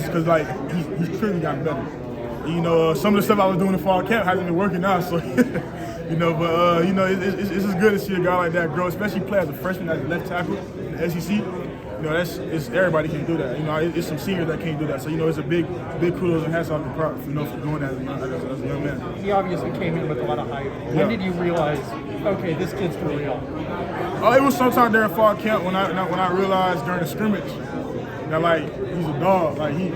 because like he's clearly gotten better. You know, some of the stuff I was doing in fall camp hasn't been working out, so you know. But you know, it's just good to see a guy like that grow, especially play as a freshman as a left tackle in the SEC. You know, it's everybody can do that. You know, it's some seniors that can't do that. So you know, it's a big kudos and hats off to Prop, you know, for doing that as a young man. He obviously came in with a lot of hype. When did you realize, okay, this kid's for real? It was sometime during fall camp when I realized during the scrimmage that like he's a dog. He's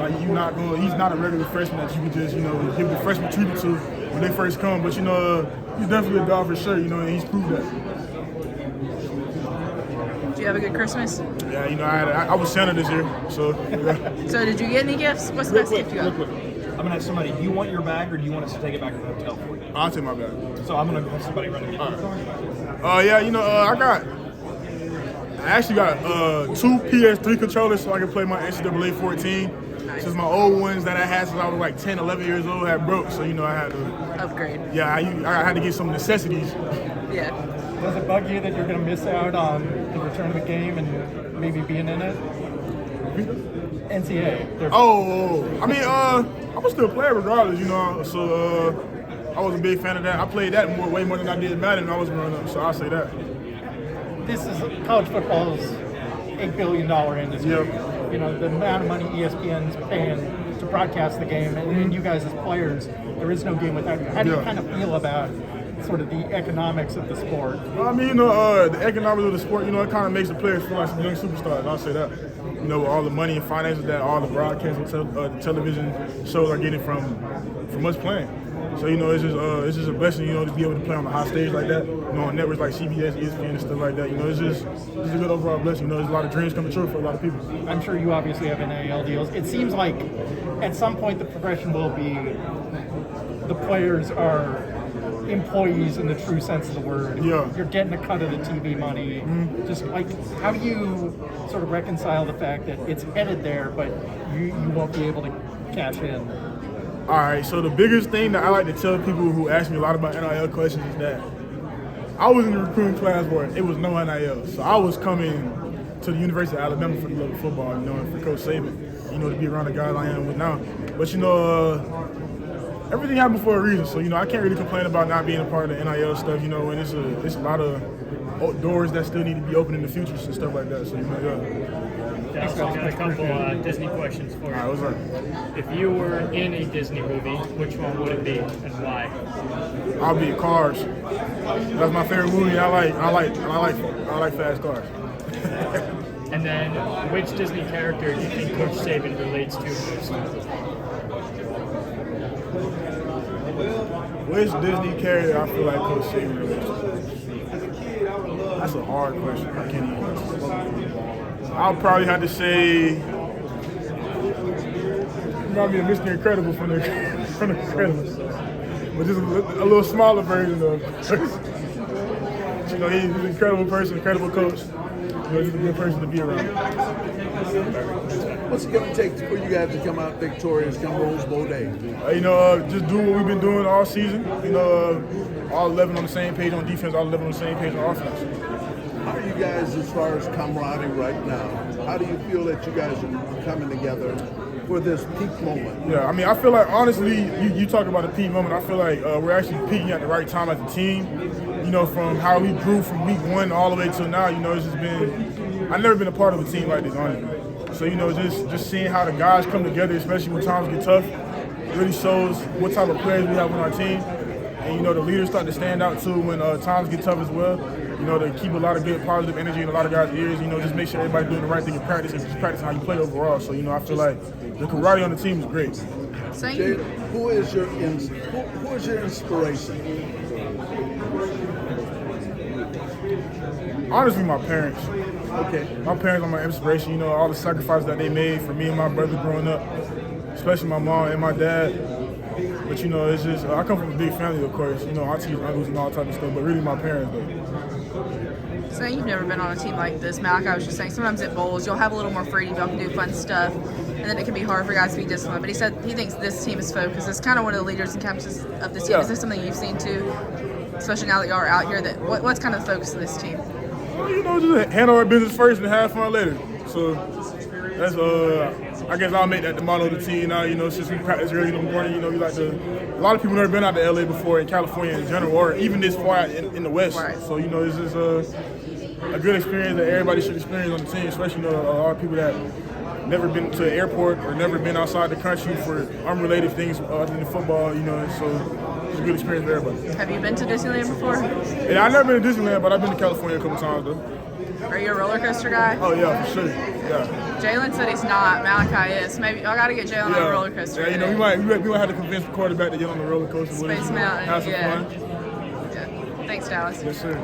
not a regular freshman that you can just give the freshman treatment to when they first come. But you know, he's definitely a dog for sure. You know, and he's proved that. Did you have a good Christmas? Yeah, you know, I was Santa this year, so. Yeah. So did you get any gifts? What's the best gift you got? I'm gonna have somebody. Do you want your bag, or do you want us to take it back to the hotel for you? I'll take my bag. So I'm gonna have somebody run it. Yeah, you know, I actually got 2 PS3 controllers so I can play my NCAA 14. Nice. Since my old ones that I had since I was like 10, 11 years old had broke, so you know I had to upgrade. Yeah, I had to get some necessities. Yeah. Does it bug you that you're going to miss out on the return of the game and maybe being in it? NCAA. I mean, I was still playing regardless, you know. So I was a big fan of that. I played that way more than I did Madden when I was growing up. So I'll say that. This is college football's $8 billion industry. Yep. You know, the amount of money ESPN's paying to broadcast the game, and you guys as players, there is no game without you. How do you kind of feel about sort of the economics of the sport? I mean, you know, the economics of the sport, you know, it kind of makes the players feel like some young superstars. I'll say that. You know, with all the money and finances that all the broadcast and television shows are getting from us playing. So, you know, it's just a blessing, you know, to be able to play on a high stage like that, you know, on networks like CBS, ESPN, and stuff like that. You know, it's a good overall blessing. You know, there's a lot of dreams coming true for a lot of people. I'm sure you obviously have NIL deals. It seems like at some point the progression will be the players are employees in the true sense of the word. Yeah. You're getting a cut of the TV money. Mm-hmm. Just like, how do you sort of reconcile the fact that it's headed there, but you won't be able to cash in? All right, so the biggest thing that I like to tell people who ask me a lot about NIL questions is that I was in the recruiting class where it was no NIL. So I was coming to the University of Alabama for the love of football, you know, and for Coach Saban, you know, to be around the guys I am with now. But, you know, everything happened for a reason. So, you know, I can't really complain about not being a part of the NIL stuff, you know, and it's a lot of doors that still need to be open in the future and stuff like that. So, you know, yeah. I got a couple Disney questions for you. All right, what's up? If you were in a Disney movie, which one would it be and why? I'll be Cars. That's my favorite movie. I like fast cars. And then, which Disney character do you think Coach Saban relates to most? Which Disney character I feel like Coach Saban relates to? That's a hard question. I can't even. I'll probably have to say, you know, be a Mr. Incredible from the Incredibles, but just a little smaller version of. You know, he's an incredible person, incredible coach. You know, he's a good person to be around. What's it going to take for you guys to come out victorious come Rose Bowl Day? You know, just do what we've been doing all season. You know, all 11 on the same page on defense, all 11 on the same page on offense. How are you guys as far as camaraderie right now? How do you feel that you guys are coming together for this peak moment? Yeah, I mean, I feel like, honestly, you talk about a peak moment. I feel like we're actually peaking at the right time as a team. You know, from how we grew from week 1 all the way till now, you know, it's just been, I've never been a part of a team like this, honestly. So, you know, just seeing how the guys come together, especially when times get tough, really shows what type of players we have on our team. And, you know, the leaders start to stand out, too, when times get tough as well. You know, to keep a lot of good positive energy in a lot of guys' ears, you know, just make sure everybody's doing the right thing in practice and just practicing how you play overall. So, you know, I feel like the camaraderie on the team is great. Jay, who is your inspiration? Honestly, my parents. Okay. My parents are my inspiration. You know, all the sacrifices that they made for me and my brother growing up, especially my mom and my dad. But, you know, it's just, I come from a big family, of course. You know, aunties, uncles, and all type of stuff, but really my parents, though. So you've never been on a team like this, Matt. Like I was just saying, sometimes at bowls, you'll have a little more freedom, y'all can do fun stuff, and then it can be hard for guys to be disciplined. But he said he thinks this team is focused. It's kind of one of the leaders and captains of this team. Yeah. Is this something you've seen, too, especially now that y'all are out here? That what's kind of the focus of this team? Well, you know, just handle our business first and have fun later. So that's I guess I'll make that the motto of the team now. You know, since we practice early in the morning, you know, we like to. A lot of people never been out to LA before, in California in general, or even this far out in the West. Right. So you know, this is a good experience that everybody should experience on the team, especially, you know, a lot of people that never been to the airport or never been outside the country for unrelated things other than football. You know, so it's a good experience for everybody. Have you been to Disneyland before? Yeah, I've never been to Disneyland, but I've been to California a couple times though. Are you a roller coaster guy? Oh yeah, for sure. Yeah. Jalen said he's not. Malachi is. Maybe I got to get Jalen on a roller coaster. Yeah, you know, we might have to convince the quarterback to get on the roller coaster with us. Space Mountain. Have some Yeah. fun. Yeah. Thanks, Dallas. Yes, sir.